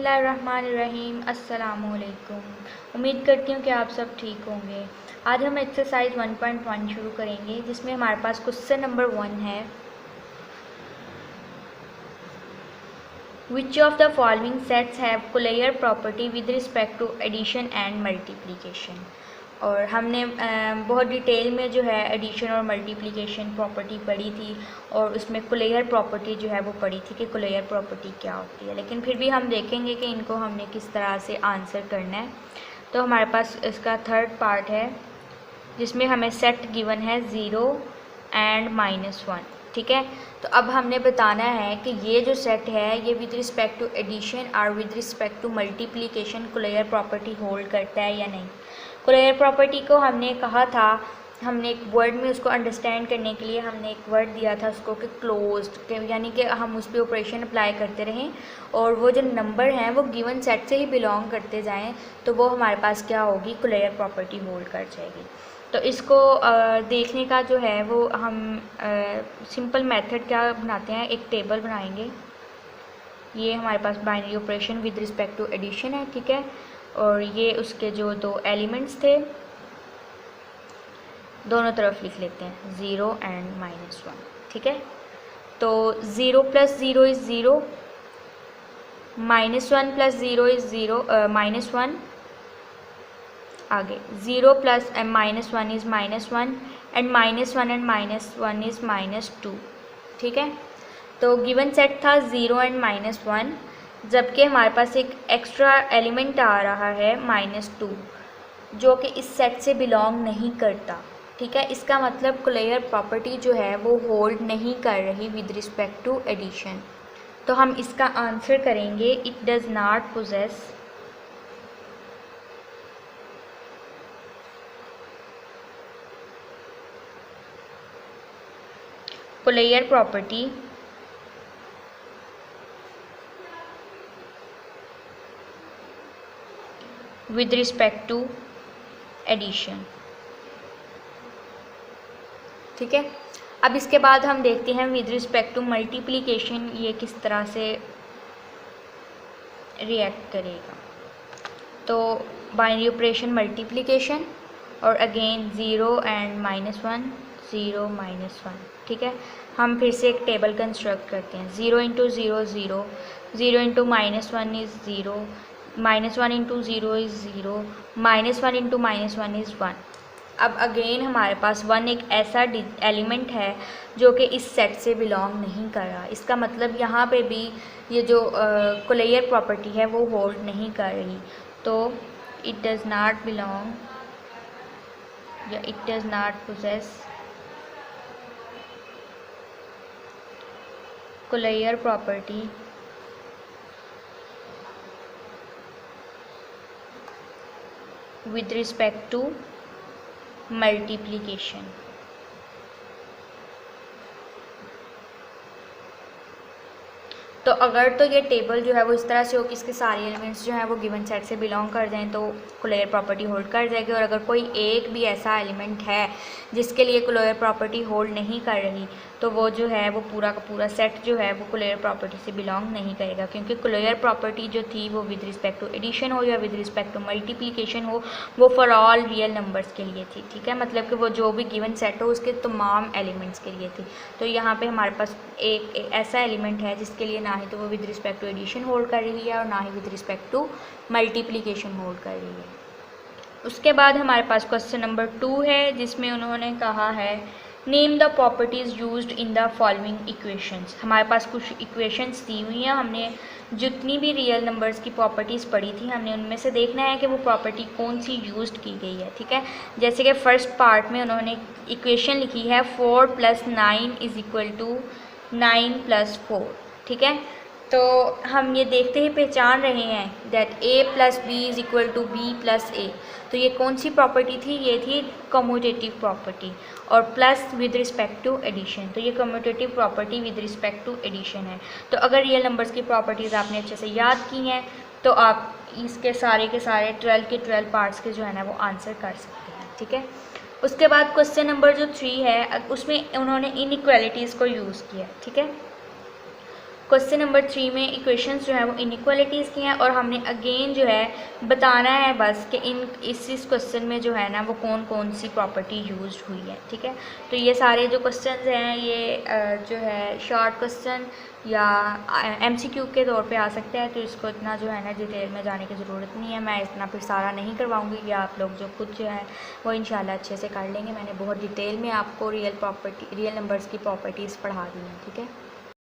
बिस्मिल्लाहिर्रहमानिर्रहीम। अस्सलामुअलैकुम। उम्मीद करती हूँ कि आप सब ठीक होंगे। आज हम एक्सरसाइज 1.1 शुरू करेंगे, जिसमें हमारे पास क्वेश्चन नंबर 1 है, which of the following sets have closure property with respect to addition and multiplication. और हमने बहुत डिटेल में जो है एडिशन और मल्टीप्लिकेशन प्रॉपर्टी पढ़ी थी, और उसमें कोलेयर प्रॉपर्टी जो है वो पढ़ी थी कि कोलेयर प्रॉपर्टी क्या होती है। लेकिन फिर भी हम देखेंगे कि इनको हमने किस तरह से आंसर करना है। तो हमारे पास इसका थर्ड पार्ट है, जिसमें हमें सेट गिवन है 0 एंड -1। ठीक है, तो अब हमने बताना है कि ये जो सेट है ये विद रिस्पेक्ट टू एडिशन और with respect to multiplication closure property hold करता है या नहीं। कोलेयर प्रॉपर्टी को हमने कहा था, हमने एक वर्ड में उसको अंडरस्टैंड करने के लिए हमने एक वर्ड दिया था उसको कि क्लोज्ड, यानी कि हम उस पर ऑपरेशन अप्लाई करते रहें और वो जो नंबर हैं वो गिवन सेट से ही बिलोंग करते जाएं, तो वो हमारे पास क्या होगी, कोलेयर प्रॉपर्टी होल्ड कर जाएगी। तो इसको देखने का जो है वो हम सिंपल मेथड क्या बनाते हैं, एक टेबल बनाएंगे। ये हमारे पास binary operation with respect to addition है, ठीक है, और ये उसके जो दो एलिमेंट्स थे दोनों तरफ लिख लेते हैं, 0 एंड -1। ठीक है, तो 0 + 0 इज़ 0, -1 + 0 इज़ 0 -1, आगे 0 + -1 इज़ -1 एंड -1 एंड -1 इज़ -2। ठीक है, तो गिवन सेट था 0 एंड -1, जबकि हमारे पास एक एक्स्ट्रा एलिमेंट आ रहा है -2, जो कि इस सेट से बिलोंग नहीं करता। ठीक है, इसका मतलब कोलेयर प्रॉपर्टी जो है वो होल्ड नहीं कर रही विद रिस्पेक्ट टू एडिशन। तो हम इसका आंसर करेंगे, it does not possess closure property with respect to addition. ठीक है, अब इसके बाद हम देखते हैं विद रिस्पेक्ट टू मल्टीप्लिकेशन ये किस तरह से रिएक्ट करेगा। तो बाइनरी ऑपरेशन मल्टीप्लिकेशन और अगेन 0 एंड -1, 0 -1। ठीक है, हम फिर से एक टेबल कंस्ट्रक्ट करते हैं। 0 × 0 0, 0 × -1 इज़ 0, -1 × 0 इज़ 0, -1 × -1 इज़ 1। अब अगेन हमारे पास 1 एक ऐसा एलिमेंट है जो कि इस सेट से बिलोंग नहीं कर रहा। इसका मतलब यहाँ पे भी ये जो कोलेयर प्रॉपर्टी है वो होल्ड नहीं कर रही। तो इट डज़ नॉट बिलोंग या it does not possess closure property with respect to multiplication। तो अगर तो ये टेबल जो है वो इस तरह से हो कि इसके सारे एलिमेंट्स जो हैं वो गिवन सेट से बिलोंग कर जाएं, तो कोलेयर प्रॉपर्टी होल्ड कर जाएगी। और अगर कोई एक भी ऐसा एलिमेंट है जिसके लिए कोलेयर प्रॉपर्टी होल्ड नहीं कर रही, तो वो जो है वो पूरा का पूरा सेट जो है वो कोलेयर प्रॉपर्टी से बिलोंग नहीं करेगा, क्योंकि कोलेयर प्रॉपर्टी जो थी वो विद रिस्पेक्ट टू एडिशन हो या विद रिस्पेक्ट टू मल्टीप्लिकेशन हो, वो फॉर ऑल रियल नंबर्स के लिए थी। ठीक है, मतलब कि वो जो भी गिवन सेट हो उसके तमाम एलिमेंट्स के लिए थी। तो यहाँ पर हमारे पास एक ऐसा एलिमेंट है जिसके लिए ना ही तो वो with respect to addition hold कर रही है और ना ही with respect to multiplication hold कर रही है। उसके बाद हमारे पास क्वेश्चन नंबर 2 है, जिसमें उन्होंने कहा है, name the properties used in the following equations. हमारे पास कुछ इक्वेशंस दी हुई हैं, हमने जितनी भी रियल नंबर्स की प्रॉपर्टीज़ पढ़ी थी हमने उनमें से देखना है कि वो प्रॉपर्टी कौन सी यूज्ड की गई है। ठीक है, जैसे कि फर्स्ट पार्ट में उन्होंने इक्वेशन लिखी है 4 + 9 = 9 + 4। ठीक है, तो हम ये देखते ही पहचान रहे हैं that a + b = b + a। तो ये कौन सी प्रॉपर्टी थी, ये थी कम्यूटेटिव प्रॉपर्टी, और plus with respect to addition. तो ये commutative property with respect to addition है। तो अगर रियल नंबर्स की प्रॉपर्टीज़ आपने अच्छे से याद की हैं तो आप इसके सारे के सारे 12 के 12 पार्ट्स के जो है ना वो आंसर कर सकते हैं। ठीक है, उसके बाद क्वेश्चन नंबर जो 3 है उसमें उन्होंने इनइक्वालिटीज़ को यूज़ किया। ठीक है, क्वेश्चन नंबर 3 में इक्वेशंस जो है वो इनइक्वालिटीज़ की हैं और हमने अगेन जो है बताना है बस कि इस क्वेश्चन में जो है ना वो कौन कौन सी प्रॉपर्टी यूज्ड हुई है, ठीक है। तो ये सारे जो क्वेश्चंस हैं ये जो है शॉर्ट क्वेश्चन या MCQ के तौर पे आ सकते हैं, तो इसको इतना जो है ना डिटेल में जाने की ज़रूरत नहीं है। मैं इतना फिर सारा नहीं करवाऊँगी, या आप लोग जो खुद जो है वो इंशाल्लाह अच्छे से कर लेंगे। मैंने बहुत डिटेल में आपको रियल नंबर्स की प्रॉपर्टीज़ पढ़ा दी हैं, ठीक है।